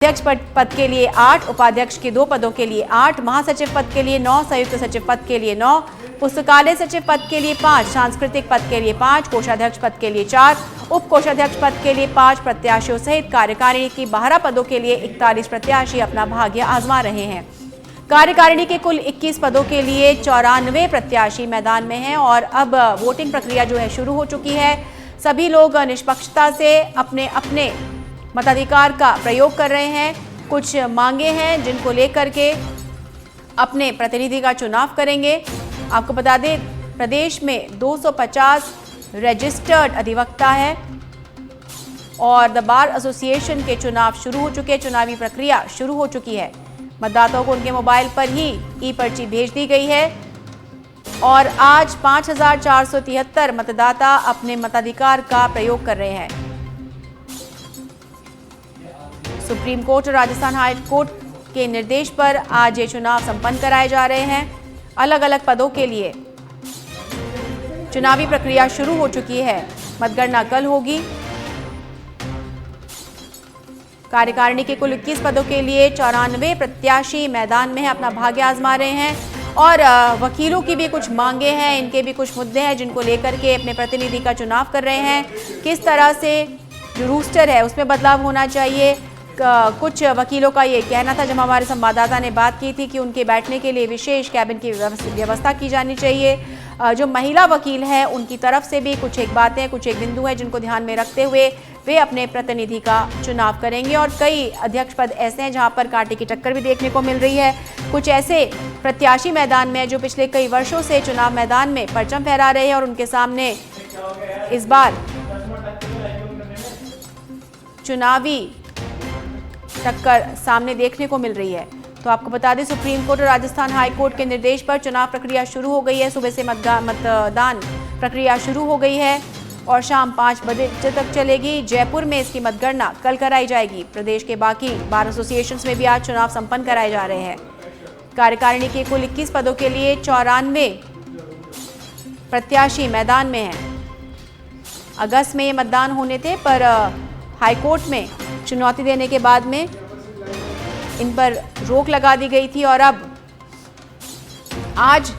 अध्यक्ष पद के लिए 8, उपाध्यक्ष के 2 पदों के लिए 8, महासचिव पद के लिए 9, संयुक्त सचिव पद के लिए 9, पुस्तकालय सचिव पद के लिए 5, सांस्कृतिक पद के लिए 5, कोषाध्यक्ष पद के लिए 4, उप कोषाध्यक्ष पद के लिए 5 प्रत्याशियों सहित कार्यकारिणी की 12 पदों के लिए 41 प्रत्याशी अपना भाग्य आजमा रहे हैं। कार्यकारिणी के कुल 21 पदों के लिए 94 प्रत्याशी मैदान में हैं और अब वोटिंग प्रक्रिया जो है शुरू हो चुकी है। सभी लोग निष्पक्षता से अपने अपने मताधिकार का प्रयोग कर रहे हैं। कुछ मांगे हैं जिनको लेकर के अपने प्रतिनिधि का चुनाव करेंगे। आपको बता दें, प्रदेश में 250 रजिस्टर्ड अधिवक्ता है और द बार एसोसिएशन के चुनाव शुरू हो चुके हैं। चुनावी प्रक्रिया शुरू हो चुकी है। मतदाताओं को उनके मोबाइल पर ही ई पर्ची भेज दी गई है और आज 5473 मतदाता अपने मताधिकार का प्रयोग कर रहे हैं। सुप्रीम कोर्ट और राजस्थान हाई कोर्ट के निर्देश पर आज ये चुनाव संपन्न कराए जा रहे हैं। अलग अलग पदों के लिए चुनावी प्रक्रिया शुरू हो चुकी है। मतगणना कल होगी। कार्यकारिणी के कुल 21 पदों के लिए 94 प्रत्याशी मैदान में है, अपना भाग्य आजमा रहे हैं और वकीलों की भी कुछ मांगे हैं, इनके भी कुछ मुद्दे हैं जिनको लेकर के अपने प्रतिनिधि का चुनाव कर रहे हैं। किस तरह से जो रूस्टर है उसमें बदलाव होना चाहिए। कुछ वकीलों का ये कहना था, जब हमारे संवाददाता ने बात की थी, कि उनके बैठने के लिए विशेष कैबिन की व्यवस्था की जानी चाहिए। जो महिला वकील हैं उनकी तरफ से भी कुछ एक बातें, कुछ एक बिंदु हैं जिनको ध्यान में रखते हुए वे अपने प्रतिनिधि का चुनाव करेंगे। और कई अध्यक्ष पद ऐसे हैं जहां पर कांटे की टक्कर भी देखने को मिल रही है। कुछ ऐसे प्रत्याशी मैदान में जो पिछले कई वर्षों से चुनाव मैदान में परचम फहरा रहे हैं और उनके सामने इस बार चुनावी टक्कर सामने देखने को मिल रही है। तो आपको बता दें, सुप्रीम कोर्ट और राजस्थान हाई कोर्ट के निर्देश पर चुनाव प्रक्रिया शुरू हो गई है। सुबह से मतदान प्रक्रिया शुरू हो गई है और शाम 5 बजे तक चलेगी। जयपुर में इसकी मतगणना कल कराई जाएगी। प्रदेश के बाकी बार एसोसिएशंस में भी आज चुनाव संपन्न कराए जा रहे हैं। कार्यकारिणी के कुल 21 पदों के लिए 94 प्रत्याशी मैदान में हैं। अगस्त में ये मतदान होने थे, पर हाईकोर्ट में चुनौती देने के बाद में इन पर रोक लगा दी गई थी और अब आज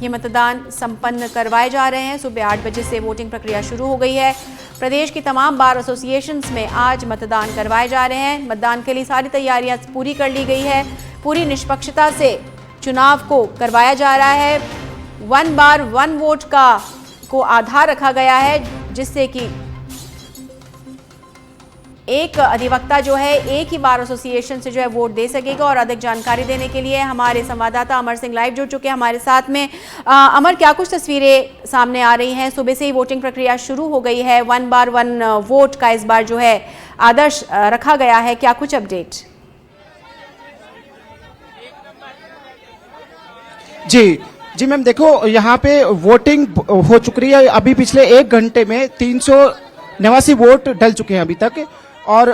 ये मतदान संपन्न करवाए जा रहे हैं। सुबह 8 बजे से वोटिंग प्रक्रिया शुरू हो गई है। प्रदेश की तमाम बार एसोसिएशंस में आज मतदान करवाए जा रहे हैं। मतदान के लिए सारी तैयारियां पूरी कर ली गई है। पूरी निष्पक्षता से चुनाव को करवाया जा रहा है। 1 बार 1 वोट को आधार रखा गया है, जिससे कि एक अधिवक्ता जो है एक ही बार एसोसिएशन से जो है वोट दे सकेगा। और अधिक जानकारी देने के लिए हमारे संवाददाता अमर सिंह लाइव जुड़ चुके हैं हमारे साथ में। अमर, क्या कुछ तस्वीरें सामने आ रही हैं? सुबह से ही वोटिंग प्रक्रिया शुरू हो गई है। 1 बार 1 वोट का इस बार जो है आदर्श रखा गया है। क्या कुछ अपडेट? जी मैम, देखो यहाँ पे वोटिंग हो चुकी है। अभी पिछले 1 घंटे में 389 वोट डल चुके हैं अभी तक। और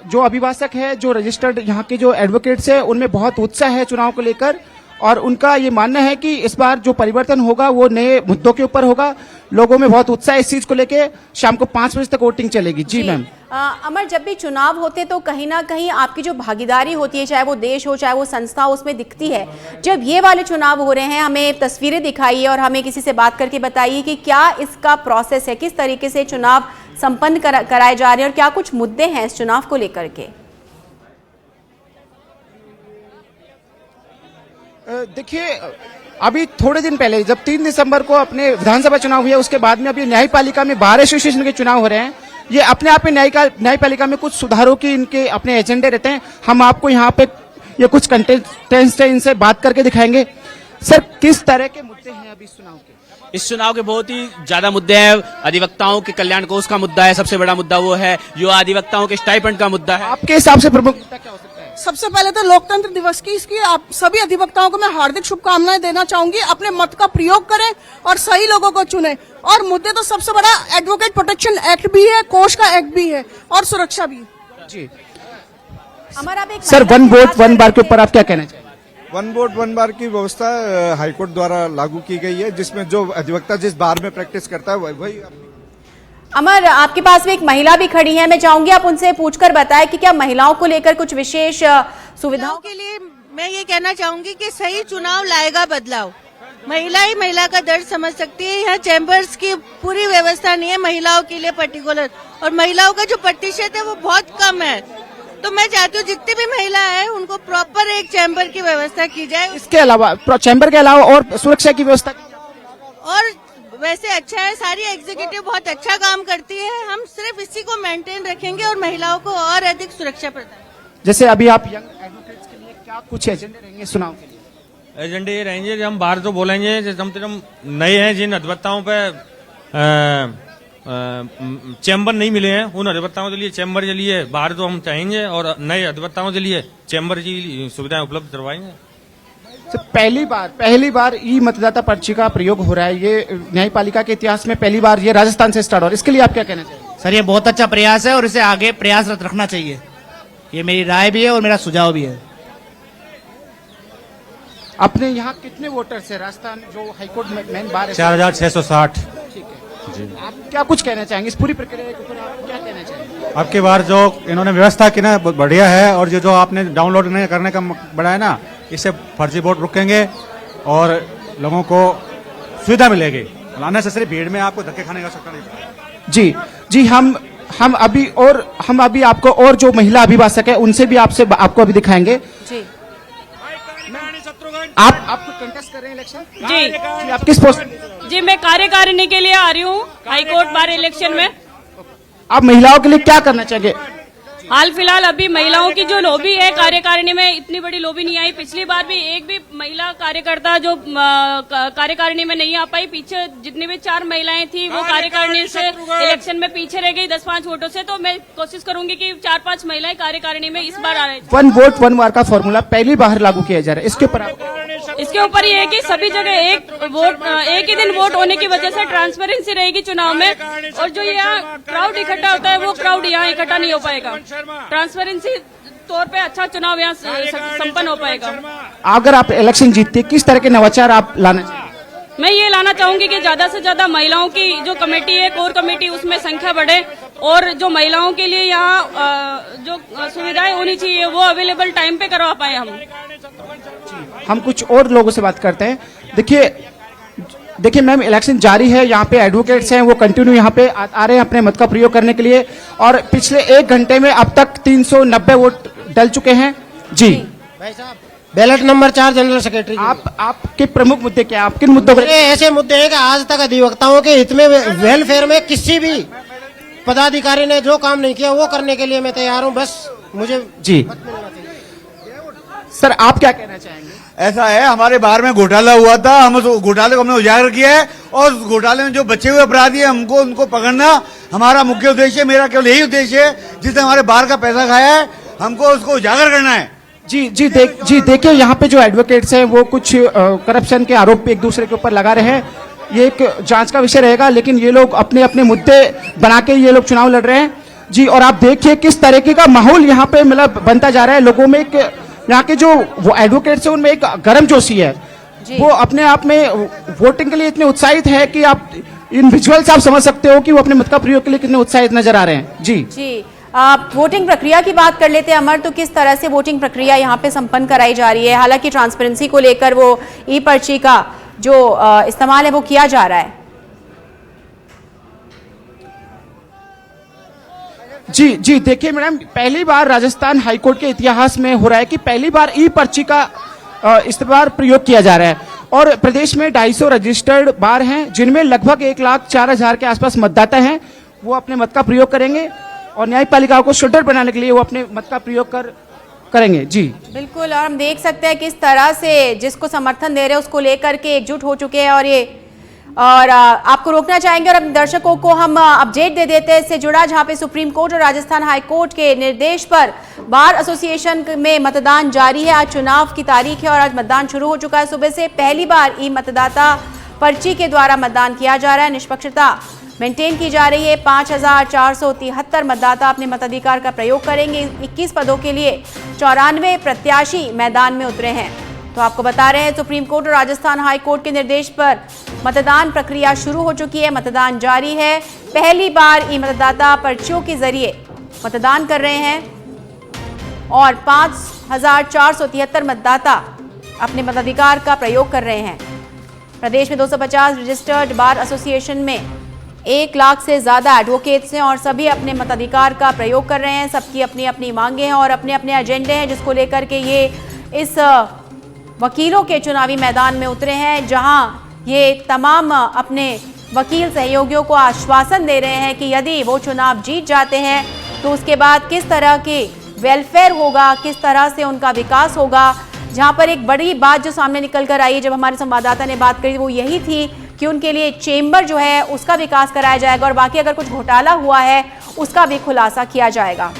जो अभिभाषक है, जो रजिस्टर्ड यहाँ के जो एडवोकेट्स है, उनमें बहुत उत्साह है चुनाव को लेकर और उनका ये मानना है कि इस बार जो परिवर्तन होगा वो नए मुद्दों के ऊपर होगा। लोगों में बहुत उत्साह इस चीज को लेके। शाम को 5 बजे तक वोटिंग चलेगी। जी मैम। अमर, जब भी चुनाव होते तो कहीं ना कहीं आपकी जो भागीदारी होती है, चाहे वो देश हो चाहे वो संस्था हो, उसमें दिखती है। जब ये वाले चुनाव हो रहे हैं, हमें तस्वीरें दिखाइए और हमें किसी से बात करके बताइए कि क्या इसका प्रोसेस है, किस तरीके से चुनाव संपन्न कराए जा रहे हैं और क्या कुछ मुद्दे हैं इस चुनाव को लेकर के। देखिए, अभी थोड़े दिन पहले जब 3 दिसंबर को अपने विधानसभा चुनाव हुए, उसके बाद में अभी न्यायपालिका में बार एसोसिएशन के चुनाव हो रहे हैं। ये अपने आप में न्यायपालिका में कुछ सुधारों की इनके अपने एजेंडे रहते हैं। हम आपको यहाँ पे ये कुछ कंटेस्टेंट्स हैं, इनसे बात करके दिखाएंगे। सर, किस तरह के मुद्दे हैं अभी इस चुनाव के? इस चुनाव के बहुत ही ज्यादा मुद्दे हैं। अधिवक्ताओं के कल्याण कोष का मुद्दा है, सबसे बड़ा मुद्दा वो है। युवा अधिवक्ताओं के स्टाइपेंड का मुद्दा है। आपके हिसाब से प्रमुख मुद्दा क्या हो सकता है? सबसे पहले तो लोकतंत्र दिवस की इसकी आप सभी अधिवक्ताओं को मैं हार्दिक शुभकामनाएं देना चाहूंगी। अपने मत का प्रयोग करें और सही लोगों को चुनें। और मुद्दे तो सबसे बड़ा एडवोकेट प्रोटेक्शन एक्ट भी है, कोष का एक्ट भी है और सुरक्षा भी है। जी अमर, सर, 1 वोट 1 बार के ऊपर आप क्या कहना चाहिए? 1 वोट 1 बार की व्यवस्था हाईकोर्ट द्वारा लागू की गई है, जिसमें जो अधिवक्ता जिस बार में प्रैक्टिस करता है वही अमर, आपके पास में एक महिला भी खड़ी है, मैं चाहूंगी आप उनसे पूछकर बताएं कि क्या महिलाओं को लेकर कुछ विशेष सुविधाओं के लिए मैं ये कहना चाहूंगी कि सही चुनाव लाएगा बदलाव। महिला ही महिला का दर्द समझ सकती है। यहाँ चैम्बर्स की पूरी व्यवस्था नहीं है महिलाओं के लिए पर्टिकुलर, और महिलाओं का जो प्रतिशत है वो बहुत कम है। तो मैं चाहती हूँ जितनी भी महिला है उनको प्रॉपर एक चैम्बर की व्यवस्था की जाए। इसके अलावा चैम्बर के अलावा और सुरक्षा की व्यवस्था, और वैसे अच्छा है, सारी एग्जीक्यूटिव बहुत अच्छा काम करती है। हम सिर्फ इसी को मेंटेन रखेंगे और महिलाओं को और अधिक सुरक्षा प्रदान। जैसे अभी आप यंग एडवोकेट्स के लिए क्या कुछ एजेंडे रहेंगे चुनाव के लिए? एजेंडे ये रहेंगे, हम बाहर तो बोलेंगे जैसे हम नए हैं, जिन अधिवक्ताओं पे चैम्बर नहीं मिले हैं उन अधिवक्ताओं के लिए चैम्बर के लिए बाहर तो हम चाहेंगे, और नए अधिवक्ताओं के लिए चैम्बर की सुविधाएं उपलब्ध करवाएंगे। तो पहली बार ई मतदाता पर्ची का प्रयोग हो रहा है, ये न्यायपालिका के इतिहास में पहली बार ये राजस्थान से स्टार्ट हो रहा है, इसके लिए आप क्या कहना चाहिए? सर ये बहुत अच्छा प्रयास है और इसे आगे प्रयासरत रखना चाहिए, ये मेरी राय भी है और मेरा सुझाव भी है। अपने यहाँ कितने वोटर्स है राजस्थान जो हाईकोर्ट में मेन बार है? 4660। ठीक है जी, आप क्या कुछ कहना चाहेंगे इस पूरी प्रक्रिया के ऊपर, आप क्या कहना चाहेंगे? अब की बार जो इन्होंने व्यवस्था की ना बहुत बढ़िया है, और जो आपने डाउनलोड करने का बढ़ाया ना, इससे फर्जी वोट रुकेंगे और लोगों को सुविधा मिलेगी। अननेसेसरी भीड़ में आपको धक्के खाने का आवश्यकता नहीं पड़ेगा। जी हम अभी आपको और जो महिला अभिभाषक है उनसे भी आपको अभी दिखाएंगे। जी आप कंटेस्ट कर रहे हैं इलेक्शन? जी आप किस पोस्ट? जी मैं कार्यकारिणी के लिए आ रही हूँ हाईकोर्ट बार इलेक्शन में। आप महिलाओं के लिए क्या करना चाहिए? हाल फिलहाल अभी महिलाओं की जो लॉबी है कार्यकारिणी में, इतनी बड़ी लॉबी नहीं आई। पिछली बार भी एक भी महिला कार्यकर्ता जो कार्यकारिणी में नहीं आ पाई। पीछे जितनी भी 4 महिलाएं थी वो कार्यकारिणी से इलेक्शन में पीछे रह गई 10-5 वोटों से। तो मैं कोशिश करूंगी कि 4-5 महिलाएं कार्यकारिणी में इस बार आ रहे। 1 वोट 1 वार का फॉर्मूला पहली बार लागू किया जा रहा है, इसके ऊपर ये है कि सभी जगह एक ही दिन वोट होने की वजह से ट्रांसपेरेंसी रहेगी चुनाव में, और जो यहाँ क्राउड इकट्ठा होता है वो क्राउड यहाँ इकट्ठा नहीं हो पाएगा। ट्रांसपेरेंसी तौर पे अच्छा चुनाव यहाँ संपन्न हो पाएगा। अगर आप इलेक्शन जीतते किस तरह के नवाचार आप लाना चाहिए? मैं ये लाना चाहूंगी कि ज्यादा से ज्यादा महिलाओं की जो कमेटी है, कोर कमेटी, उसमें संख्या बढ़े, और जो महिलाओं के लिए यहाँ जो सुविधाएं होनी चाहिए वो अवेलेबल टाइम पे करवा पाए हम कुछ और लोगों से बात करते हैं। देखिए मैम, इलेक्शन जारी है, यहाँ पे एडवोकेट्स हैं वो कंटिन्यू यहाँ पे आ रहे हैं अपने मत का प्रयोग करने के लिए, और पिछले 1 घंटे में अब तक 390 वोट डल चुके हैं। जी भाई साहब, बैलेट नंबर 4 जनरल सेक्रेटरी। आपके प्रमुख मुद्दे क्या, आप किन मुद्दों पर? ऐसे मुद्दे हैं कि आज तक अधिवक्ताओं के हित में, वेलफेयर में किसी भी पदाधिकारी ने जो काम नहीं किया वो करने के लिए मैं तैयार हूँ। बस मुझे जी सर, आप क्या कहना चाहेंगे? ऐसा है, हमारे बाहर में घोटाला हुआ था, हम उस घोटाले को हमने उजागर किया है, और उस घोटाले में जो बचे हुए अपराधी है हमको उनको पकड़ना हमारा मुख्य उद्देश्य है। मेरा केवल यही उद्देश्य है, जिसने हमारे बाहर का पैसा खाया है हमको उसको उजागर करना है। जी देखिए यहाँ पे जो एडवोकेट्स हैं वो कुछ करप्शन के आरोप एक दूसरे के ऊपर लगा रहे हैं। ये एक जांच का विषय रहेगा, लेकिन ये लोग अपने अपने मुद्दे बना के ये लोग चुनाव लड़ रहे हैं। जी, और आप देखिए किस तरीके का माहौल यहाँ पे मतलब बनता जा रहा है। लोगों में एक, यहाँ के जो वो एडवोकेट्स हैं उनमें एक गर्मजोशी है, वो अपने आप में वोटिंग के लिए इतने उत्साहित है कि आप इन विजुअल्स आप समझ सकते हो कि वो अपने मत का प्रयोग के लिए कितने उत्साहित नजर आ रहे हैं। जी आप वोटिंग प्रक्रिया की बात कर लेते हैं अमर, तो किस तरह से वोटिंग प्रक्रिया यहाँ पे संपन्न कराई जा रही है? हालांकि ट्रांसपेरेंसी को लेकर वो ई पर्ची का जो इस्तेमाल है वो किया जा रहा है। जी देखिए मैडम, पहली बार राजस्थान हाईकोर्ट के इतिहास में हो रहा है कि पहली बार ई पर्ची का इस बार प्रयोग किया जा रहा है, और प्रदेश में 250 रजिस्टर्ड बार हैं जिनमें लगभग 1,04,000 के आसपास मतदाता हैं। वो अपने मत का प्रयोग करेंगे और न्यायपालिका को सुदृढ़ बनाने के लिए वो अपने मत का प्रयोग करेंगे। जी बिल्कुल, और हम देख सकते हैं किस तरह से जिसको समर्थन दे रहे हैं उसको लेकर के एकजुट हो चुके हैं। और आपको रोकना चाहेंगे और अपने दर्शकों को हम अपडेट दे देते हैं इससे जुड़ा, जहां पे सुप्रीम कोर्ट और राजस्थान हाई कोर्ट के निर्देश पर बार एसोसिएशन में मतदान जारी है। आज चुनाव की तारीख है और आज मतदान शुरू हो चुका है। सुबह से पहली बार ई मतदाता पर्ची के द्वारा मतदान किया जा रहा है। निष्पक्षता मेंटेन की जा रही है। 5,473 मतदाता अपने मताधिकार का प्रयोग करेंगे। 21 पदों के लिए 94 प्रत्याशी मैदान में उतरे हैं। तो आपको बता रहे हैं, सुप्रीम कोर्ट और राजस्थान हाई कोर्ट के निर्देश पर मतदान प्रक्रिया शुरू हो चुकी है। मतदान जारी है। पहली बार ई मतदाता पर्चियों के जरिए मतदान कर रहे हैं और 5,473 मतदाता अपने मताधिकार का प्रयोग कर रहे हैं। प्रदेश में 250 रजिस्टर्ड बार एसोसिएशन में 1 लाख से ज्यादा एडवोकेट्स हैं और सभी अपने मताधिकार का प्रयोग कर रहे हैं। सबकी अपनी अपनी मांगे हैं और अपने अपने एजेंडे हैं जिसको लेकर के ये इस वकीलों के चुनावी मैदान में उतरे हैं, जहां ये तमाम अपने वकील सहयोगियों को आश्वासन दे रहे हैं कि यदि वो चुनाव जीत जाते हैं तो उसके बाद किस तरह की वेलफेयर होगा, किस तरह से उनका विकास होगा। जहां पर एक बड़ी बात जो सामने निकल कर आई जब हमारे संवाददाता ने बात करी वो यही थी कि उनके लिए चेंबर जो है उसका विकास कराया जाएगा और बाकी अगर कुछ घोटाला हुआ है उसका भी खुलासा किया जाएगा।